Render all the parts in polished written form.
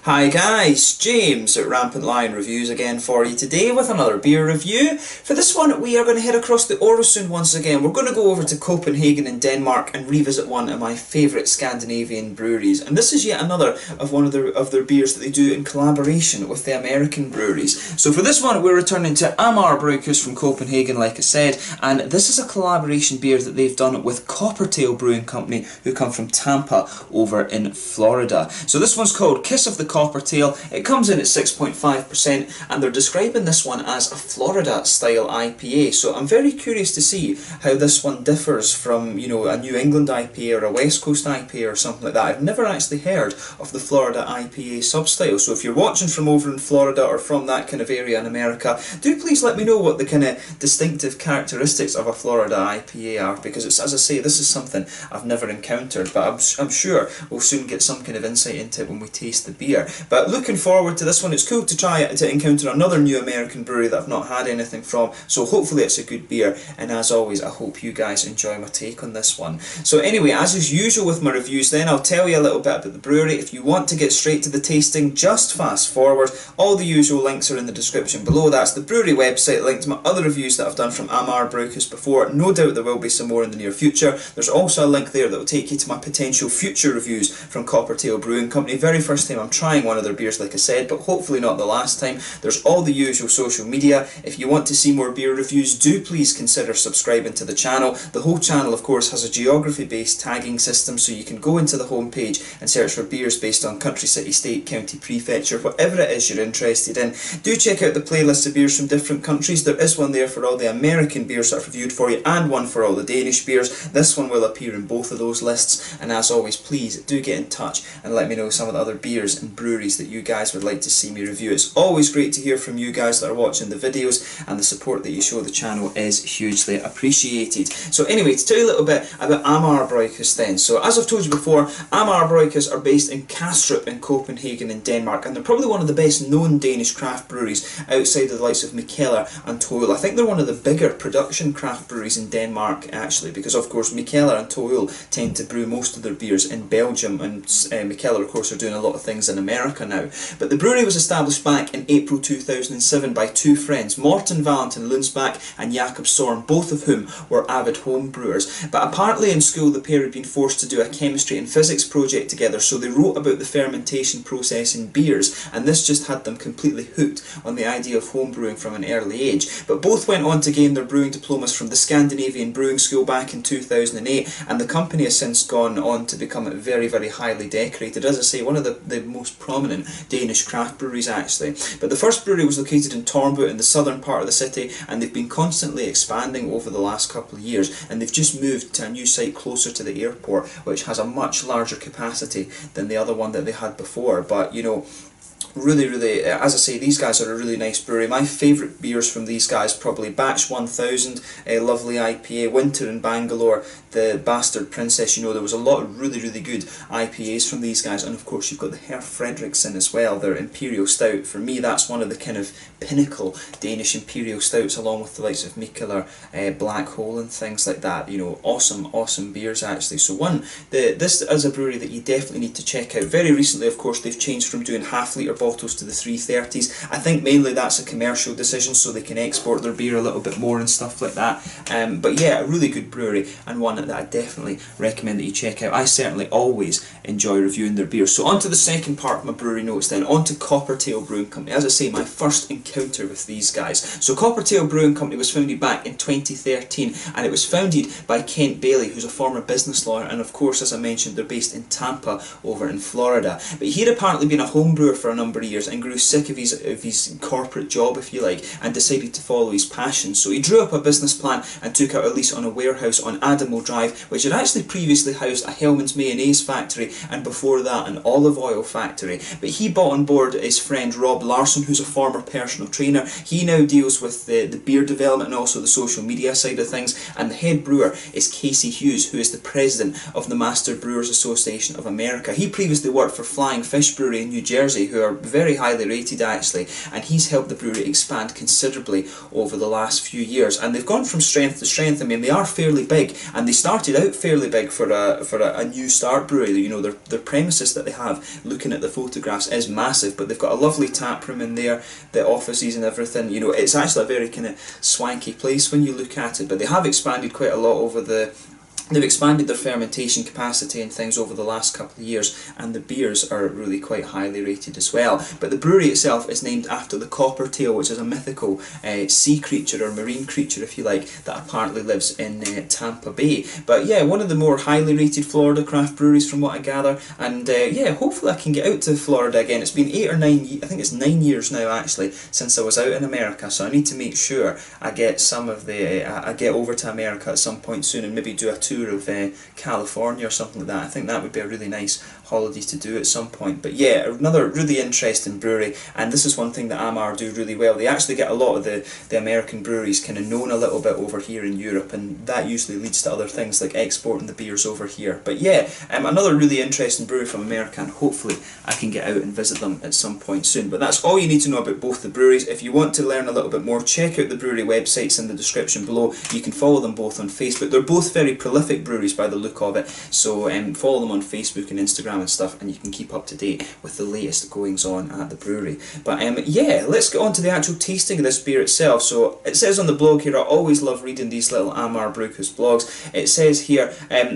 Hi guys, James at Rampant Lion Reviews again for you today with another beer review. For this one we are going to head across the Øresund once again. We're going to go over to Copenhagen in Denmark and revisit one of my favourite Scandinavian breweries. And this is yet another of one of their beers that they do in collaboration with the American breweries. So for this one we're returning to Amager Bryghus from Copenhagen, like I said, and this is a collaboration beer that they've done with Coppertail Brewing Company, who come from Tampa over in Florida. So this one's called Kiss of the Coppertail. It comes in at 6.5% and they're describing this one as a Florida style IPA. So I'm very curious to see how this one differs from, you know, a New England IPA or a West Coast IPA or something like that. I've never actually heard of the Florida IPA substyle. So if you're watching from over in Florida or from that kind of area in America, do please let me know what the kind of distinctive characteristics of a Florida IPA are, because it's, as I say, this is something I've never encountered, but I'm sure we'll soon get some kind of insight into it when we taste the beer. But looking forward to this one. It's cool to try it, to encounter another new American brewery that I've not had anything from, so hopefully it's a good beer, and as always I hope you guys enjoy my take on this one. So anyway, as is usual with my reviews then, I'll tell you a little bit about the brewery. If you want to get straight to the tasting, just fast forward. All the usual links are in the description below. That's the brewery website, link to my other reviews that I've done from Amager Bryghus before. No doubt there will be some more in the near future. There's also a link there that will take you to my potential future reviews from Coppertail Brewing Company. Very first time I'm trying one of their beers, like I said, but hopefully not the last time. There's all the usual social media. If you want to see more beer reviews, do please consider subscribing to the channel. The whole channel, of course, has a geography-based tagging system, so you can go into the homepage and search for beers based on country, city, state, county, prefecture, whatever it is you're interested in. Do check out the playlist of beers from different countries. There is one there for all the American beers that I've reviewed for you, and one for all the Danish beers. This one will appear in both of those lists, and as always, please do get in touch and let me know some of the other beers and breweries that you guys would like to see me review. It's always great to hear from you guys that are watching the videos, and the support that you show the channel is hugely appreciated. So anyway, to tell you a little bit about Amager Bryghus then. So as I've told you before, Amager Bryghus are based in Kastrup in Copenhagen in Denmark, and they're probably one of the best known Danish craft breweries outside of the likes of Mikkeller and Toil. I think they're one of the bigger production craft breweries in Denmark actually, because of course Mikkeller and Toil tend to brew most of their beers in Belgium, and Mikkeller of course are doing a lot of things in America now. But the brewery was established back in April 2007 by two friends, Morten Valentin Lundsbach and Jakob Storm, both of whom were avid home brewers. But apparently in school the pair had been forced to do a chemistry and physics project together, so they wrote about the fermentation process in beers, and this just had them completely hooked on the idea of home brewing from an early age. But both went on to gain their brewing diplomas from the Scandinavian Brewing School back in 2008, and the company has since gone on to become very, very highly decorated. As I say, one of the most prominent Danish craft breweries actually. But the first brewery was located in Tornbo in the southern part of the city, and they've been constantly expanding over the last couple of years, and they've just moved to a new site closer to the airport, which has a much larger capacity than the other one that they had before. But you know, really, as I say, these guys are a really nice brewery. My favourite beers from these guys, probably Batch 1000, a lovely IPA, Winter in Bangalore, the Bastard Princess. You know, there was a lot of really good IPAs from these guys, and of course you've got the Herr Fredriksen as well, their Imperial Stout. For me, that's one of the kind of pinnacle Danish Imperial Stouts, along with the likes of Mikkeller, Black Hole and things like that. You know, awesome beers actually. So this is a brewery that you definitely need to check out. Very recently, of course, they've changed from doing half-litre bottles to the 330s. I think mainly that's a commercial decision, so they can export their beer a little bit more and stuff like that. But yeah, a really good brewery, and one that I definitely recommend that you check out. I certainly always enjoy reviewing their beer. So on to the second part of my brewery notes then, on to Coppertail Brewing Company. As I say, my first encounter with these guys. So Coppertail Brewing Company was founded back in 2013, and it was founded by Kent Bailey, who's a former business lawyer, and of course, as I mentioned, they're based in Tampa over in Florida. But he'd apparently been a home brewer for a number of years and grew sick of his corporate job, if you like, and decided to follow his passion. So he drew up a business plan and took out a lease on a warehouse on Adamo Drive, which had actually previously housed a Hellmann's mayonnaise factory, and before that an olive oil factory. But he brought on board his friend Rob Larson, who's a former personal trainer. He now deals with the beer development and also the social media side of things, and the head brewer is Casey Hughes, who is the president of the Master Brewers Association of America. He previously worked for Flying Fish Brewery in New Jersey, who very highly rated actually, and he's helped the brewery expand considerably over the last few years, and they've gone from strength to strength. I mean, they are fairly big, and they started out fairly big for a new start brewery. You know, their premises that they have, looking at the photographs, is massive, but they've got a lovely tap room in there, the offices and everything. You know, it's actually a very kind of swanky place when you look at it, but they have expanded quite a lot over they've expanded their fermentation capacity and things over the last couple of years, and the beers are really quite highly rated as well. But the brewery itself is named after the Coppertail, which is a mythical sea creature, or marine creature if you like, that apparently lives in Tampa Bay. But yeah, one of the more highly rated Florida craft breweries from what I gather, and yeah, hopefully I can get out to Florida again. It's been 8 or 9, I think it's 9 years now actually, since I was out in America, so I need to make sure I get some of the, I get over to America at some point soon and maybe do a tour of California or something like that. I think that would be a really nice holiday to do at some point. But yeah, another really interesting brewery, and this is one thing that Amager do really well. They actually get a lot of the American breweries kind of known a little bit over here in Europe, and that usually leads to other things like exporting the beers over here. But yeah, another really interesting brewery from America, and hopefully I can get out and visit them at some point soon. But that's all you need to know about both the breweries. If you want to learn a little bit more, check out the brewery websites in the description below. You can follow them both on Facebook. They're both very prolific breweries by the look of it, so follow them on Facebook and Instagram and stuff, and you can keep up to date with the latest goings on at the brewery. But yeah, let's get on to the actual tasting of this beer itself. So it says on the blog here, I always love reading these little Amager Bryghus blogs. It says here,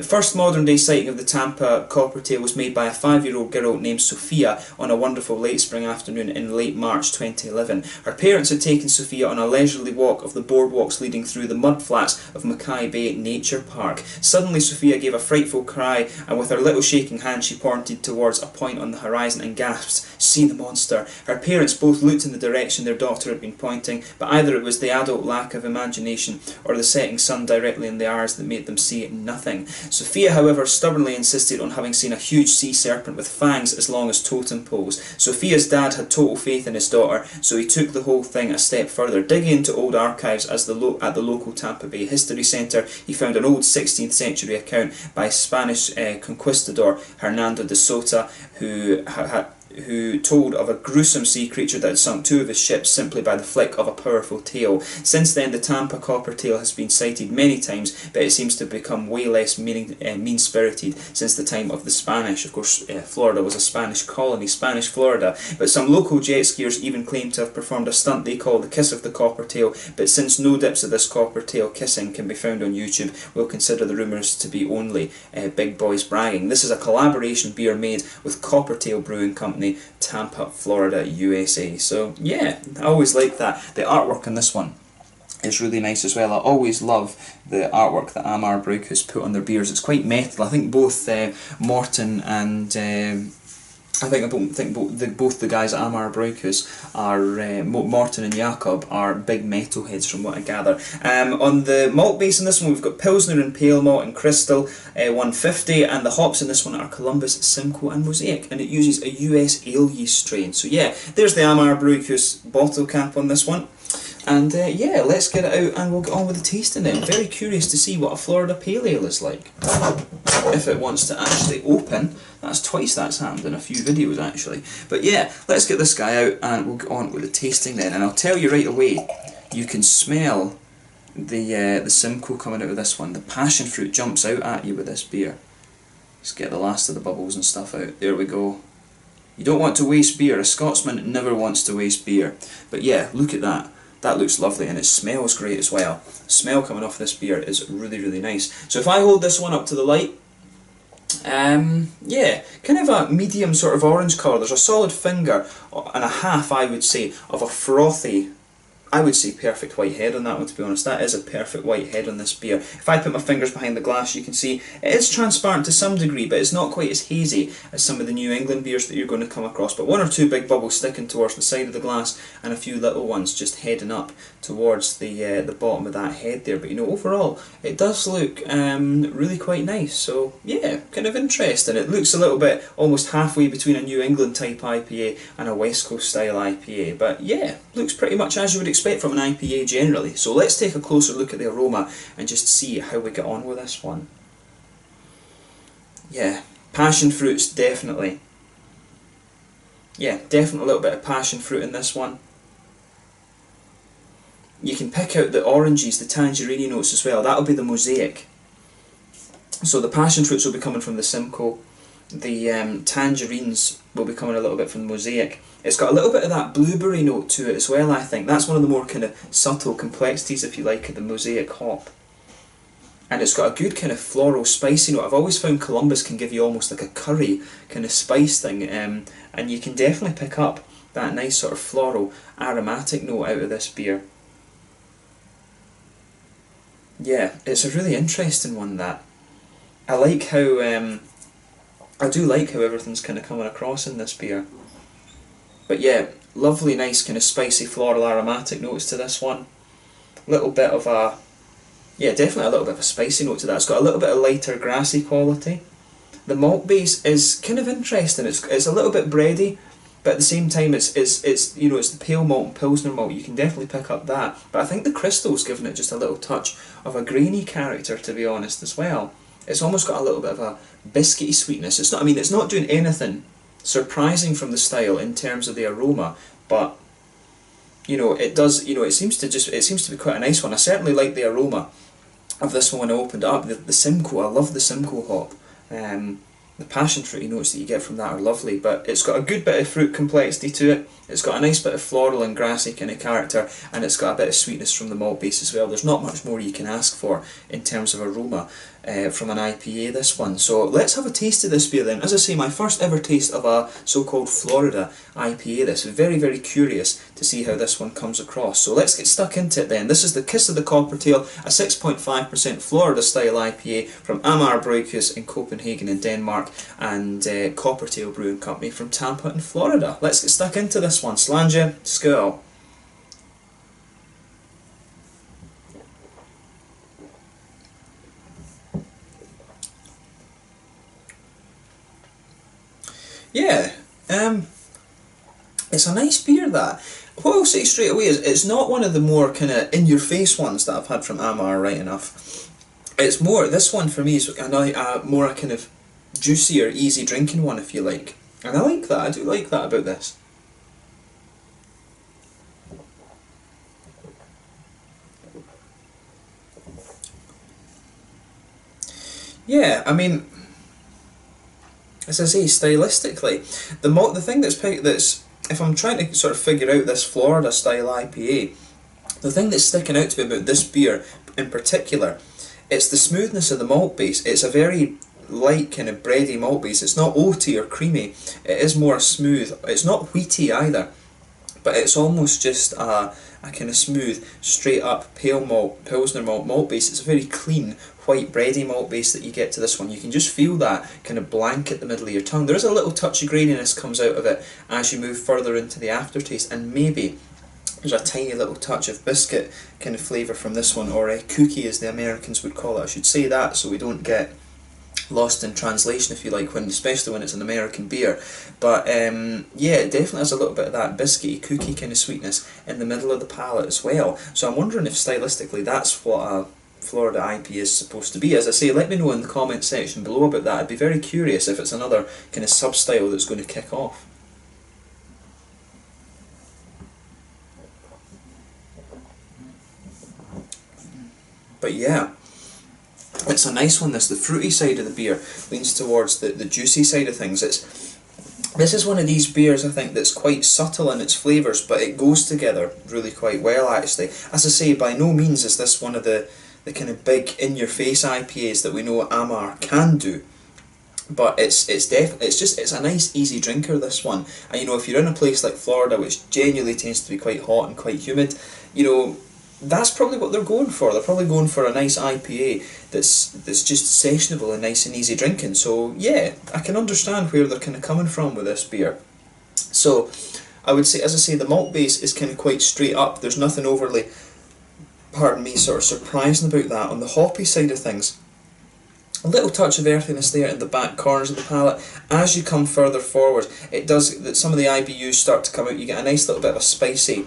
first modern day sighting of the Tampa Coppertail was made by a 5-year-old girl named Sophia on a wonderful late spring afternoon in late March 2011. Her parents had taken Sophia on a leisurely walk of the boardwalks leading through the mudflats of Mackay Bay Nature Park. Suddenly Sophia gave a frightful cry, and with her little shaking hand she pointed towards a point on the horizon and gasped, "See the monster!" Her parents both looked in the direction their daughter had been pointing, but either it was the adult lack of imagination or the setting sun directly in the eyes that made them see nothing. Sophia, however, stubbornly insisted on having seen a huge sea serpent with fangs as long as totem poles. Sophia's dad had total faith in his daughter, so he took the whole thing a step further. Digging into old archives at the local Tampa Bay History Centre, he found an old 16th century account by Spanish conquistador Hernando de Sota, who told of a gruesome sea creature that had sunk 2 of his ships simply by the flick of a powerful tail. Since then, the Tampa Coppertail has been sighted many times, but it seems to have become way less mean-spirited since the time of the Spanish. Of course, Florida was a Spanish colony, Spanish Florida, but some local jet skiers even claim to have performed a stunt they call the Kiss of the Coppertail. But since no dips of this Coppertail kissing can be found on YouTube, we'll consider the rumours to be only big boys bragging. This is a collaboration beer made with Coppertail Brewing Company, Tampa, Florida, USA. So yeah, I always like that. The artwork on this one is really nice as well. I always love the artwork that Amager Bryghus put on their beers. It's quite metal. I think both Morten and both the guys at Amager Bryghus are, Morten and Jakob, are big metalheads from what I gather. On the malt base in this one we've got Pilsner and Pale Malt and Crystal 150, and the hops in this one are Columbus, Simcoe and Mosaic, and it uses a US ale yeast strain. So yeah, there's the Amager Bryghus bottle cap on this one. And yeah, let's get it out and we'll get on with the tasting then. I'm very curious to see what a Florida Pale Ale is like. If it wants to actually open. That's twice that's happened in a few videos actually. But yeah, let's get this guy out and we'll get on with the tasting then. And I'll tell you right away, you can smell the Simcoe coming out of this one. The passion fruit jumps out at you with this beer. Let's get the last of the bubbles and stuff out. There we go. You don't want to waste beer. A Scotsman never wants to waste beer. But yeah, look at that. That looks lovely, and it smells great as well. The smell coming off this beer is really, really nice. So if I hold this one up to the light, yeah, kind of a medium sort of orange colour. There's a solid finger and a half, I would say, of a frothy, I would say perfect white head on that one, to be honest. That is a perfect white head on this beer. If I put my fingers behind the glass, you can see it is transparent to some degree, but it's not quite as hazy as some of the New England beers that you're going to come across. But 1 or 2 big bubbles sticking towards the side of the glass, and a few little ones just heading up towards the bottom of that head there. But you know, overall, it does look really quite nice. So yeah, kind of interesting. It looks a little bit almost halfway between a New England type IPA and a West Coast style IPA. But yeah, looks pretty much as you would expect from an IPA generally. So let's take a closer look at the aroma and just see how we get on with this one. Yeah, passion fruits definitely. Yeah, definitely a little bit of passion fruit in this one. You can pick out the oranges, the tangerine notes as well. That'll be the mosaic. So the passion fruits will be coming from the Simcoe. The tangerines will be coming a little bit from the mosaic. It's got a little bit of that blueberry note to it as well, I think. That's one of the more kind of subtle complexities, if you like, of the mosaic hop. And it's got a good kind of floral spicy note. I've always found Columbus can give you almost like a curry kind of spice thing, and you can definitely pick up that nice sort of floral aromatic note out of this beer. Yeah, it's a really interesting one, that. I like how, I do like how everything's kind of coming across in this beer. But yeah, lovely nice kind of spicy floral aromatic notes to this one. Little bit of a, yeah, definitely a little bit of a spicy note to that. It's got a little bit of lighter grassy quality. The malt base is kind of interesting. It's a little bit bready, but at the same time it's you know, it's the pale malt and pilsner malt. You can definitely pick up that. But I think the crystal's given it just a little touch of a grainy character, to be honest, as well. It's almost got a little bit of a biscuity sweetness. It's not, I mean, it's not doing anything surprising from the style in terms of the aroma, but you know, it does, you know, it seems to be quite a nice one. I certainly like the aroma of this one when I opened it up. The Simcoe, I love the Simcoe hop. The passion fruity notes that you get from that are lovely, but it's got a good bit of fruit complexity to it. It's got a nice bit of floral and grassy kind of character, and it's got a bit of sweetness from the malt base as well. There's not much more you can ask for in terms of aroma from an IPA, this one. So let's have a taste of this beer then. As I say, my first ever taste of a so-called Florida IPA. This is very, very curious to see how this one comes across. So let's get stuck into it then. This is the Kiss of the Coppertail, a 6.5% Florida style IPA from Amager Bryghus in Copenhagen in Denmark, and Coppertail Brewing Company from Tampa in Florida. Let's get stuck into this one. Slàinte, skål. Yeah, it's a nice beer, that. What I'll say straight away is it's not one of the more kind of in-your-face ones that I've had from Amager, right enough. It's more, this one for me is more a kind of juicier, easy drinking one, if you like. And I like that, I do like that about this. Yeah, I mean, as I say, stylistically, the thing that's if I'm trying to sort of figure out this Florida style IPA, the thing that's sticking out to me about this beer in particular, it's the smoothness of the malt base. It's a very light kind of bready malt base. It's not oaty or creamy. It is more smooth. It's not wheaty either, but it's almost just a kind of smooth, straight up pale malt, pilsner malt base. It's a very clean, white bready malt base that you get to this one. You can just feel that kind of blanket the middle of your tongue. There is a little touch of graininess comes out of it as you move further into the aftertaste, and maybe there's a tiny little touch of biscuit kind of flavour from this one, or a cookie as the Americans would call it. I should say that so we don't get lost in translation, if you like, especially when it's an American beer. But yeah, it definitely has a little bit of that biscuity, cookie kind of sweetness in the middle of the palate as well. So I'm wondering if stylistically that's what a Florida IPA is supposed to be. As I say, let me know in the comment section below about that. I'd be very curious if it's another kind of sub-style that's going to kick off. But yeah, it's a nice one, this. The fruity side of the beer leans towards the juicy side of things. This is one of these beers, I think, that's quite subtle in its flavours, but it goes together really quite well, actually. As I say, by no means is this one of the kind of big in-your-face IPAs that we know Amager can do. But it's a nice easy drinker, this one. And you know, if you're in a place like Florida, which genuinely tends to be quite hot and quite humid, you know, that's probably what they're going for. They're probably going for a nice IPA that's just sessionable and nice and easy drinking. So yeah, I can understand where they're kind of coming from with this beer. So I would say, as I say, the malt base is kind of quite straight up. There's nothing overly, pardon me, sort of surprising about that. On the hoppy side of things, a little touch of earthiness there in the back corners of the palate. As you come further forward, it does that. Some of the IBUs start to come out. You get a nice little bit of a spicy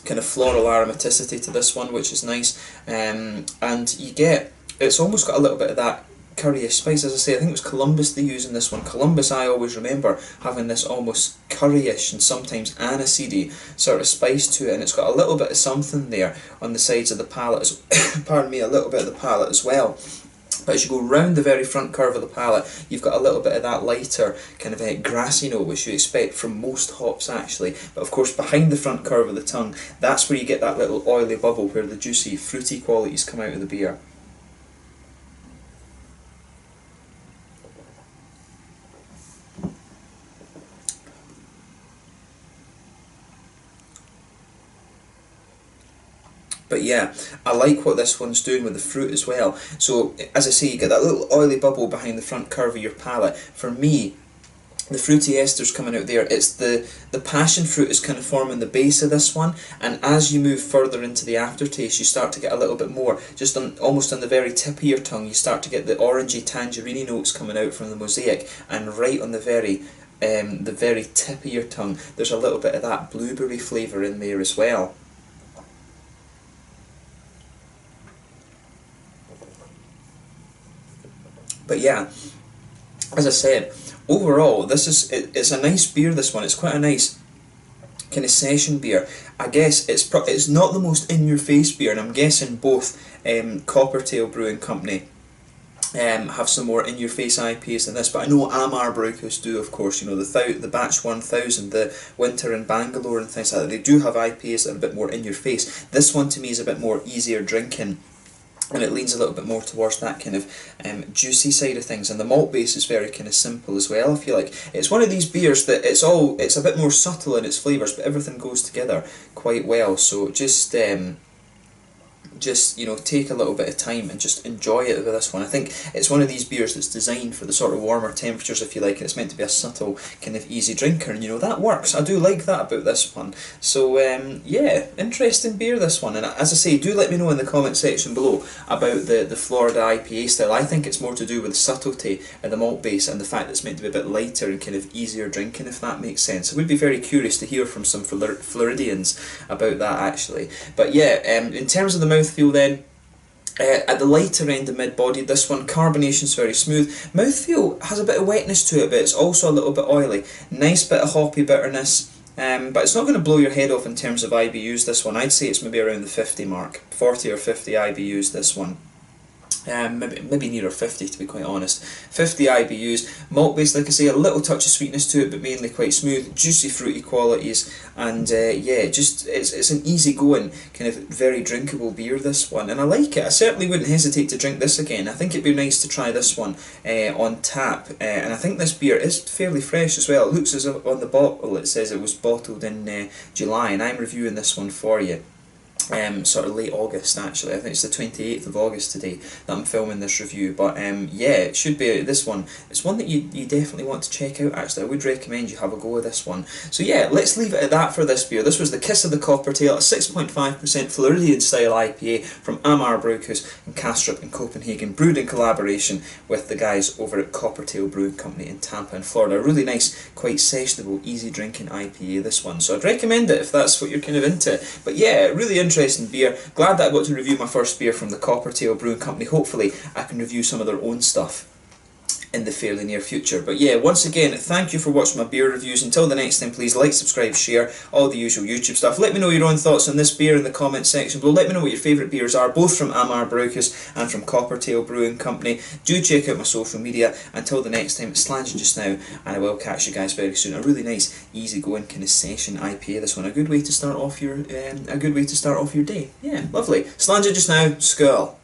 kind of floral aromaticity to this one, which is nice, and you get, it's almost got a little bit of that curryish spice. As I say, I think it was Columbus they use in this one. Columbus, I always remember having this almost curryish and sometimes aniseedy sort of spice to it, and it's got a little bit of something there on the sides of the palate, pardon me, a little bit of the palate as well. But as you go round the very front curve of the palate, you've got a little bit of that lighter kind of a grassy note, which you expect from most hops actually. But of course behind the front curve of the tongue, that's where you get that little oily bubble where the juicy, fruity qualities come out of the beer. But yeah, I like what this one's doing with the fruit as well. So, as I say, you get that little oily bubble behind the front curve of your palate. For me, the fruity esters coming out there, it's the passion fruit is kind of forming the base of this one, and as you move further into the aftertaste, you start to get a little bit more, just on, almost on the very tip of your tongue, you start to get the orangey tangerine notes coming out from the mosaic, and right on the very tip of your tongue, there's a little bit of that blueberry flavour in there as well. But yeah, as I said, overall, it's a nice beer, this one. It's quite a nice kind of session beer. I guess it's not the most in-your-face beer, and I'm guessing both Coppertail Brewing Company have some more in-your-face IPAs than this, but I know Amager Bryghus do, of course, you know, the Batch 1000, the Winter in Bangalore and things like that. They do have IPAs that are a bit more in-your-face. This one to me is a bit more easier drinking, and it leans a little bit more towards that kind of juicy side of things, and the malt base is very kind of simple as well. I feel like it's one of these beers that it's a bit more subtle in its flavours, but everything goes together quite well. So just you know, take a little bit of time and just enjoy it with this one. I think it's one of these beers that's designed for the sort of warmer temperatures, if you like, and it's meant to be a subtle kind of easy drinker, and you know, that works. I do like that about this one. So yeah, interesting beer, this one. And as I say, do let me know in the comment section below about the Florida IPA style. I think it's more to do with the subtlety of the malt base and the fact that it's meant to be a bit lighter and kind of easier drinking, if that makes sense. I would be very curious to hear from some Floridians about that actually. But yeah, in terms of the mouthfeel then, at the lighter end of mid-bodied, this one, carbonation's very smooth. Mouthfeel has a bit of wetness to it, but it's also a little bit oily. Nice bit of hoppy bitterness, but it's not going to blow your head off in terms of IBUs, this one. I'd say it's maybe around the 50 mark, 40 or 50 IBUs, this one. Maybe nearer 50 to be quite honest. 50 IBUs, malt base, like I say, a little touch of sweetness to it, but mainly quite smooth, juicy fruity qualities, and yeah, just it's an easy going, kind of very drinkable beer, this one, and I like it. I certainly wouldn't hesitate to drink this again. I think it'd be nice to try this one on tap, and I think this beer is fairly fresh as well. It looks as if on the bottle it says it was bottled in July, and I'm reviewing this one for you. Sort of late August actually. I think it's the 28th of August today that I'm filming this review, but yeah, it should be this one. It's one that you definitely want to check out actually. I would recommend you have a go with this one. So yeah, let's leave it at that for this beer. This was the Kiss of the Coppertail, a 6.5% Floridian style IPA from Amager Bryghus in Kastrup in Copenhagen, brewed in collaboration with the guys over at Coppertail Brewing Company in Tampa in Florida. A really nice, quite sessionable, easy drinking IPA, this one. So I'd recommend it if that's what you're kind of into. But yeah, really interesting beer. Glad that I got to review my first beer from the Coppertail Brewing Company. Hopefully I can review some of their own stuff in the fairly near future. But yeah, once again, thank you for watching my beer reviews. Until the next time, please like, subscribe, share, all the usual YouTube stuff. Let me know your own thoughts on this beer in the comment section below. Let me know what your favourite beers are, both from Amager Bryghus and from Coppertail Brewing Company. Do check out my social media. Until the next time, it's Slanging Just Now, and I will catch you guys very soon. A really nice, easy-going kind of session IPA. This one, a good way to start off your day. Yeah, lovely. Slanging Just Now, skull.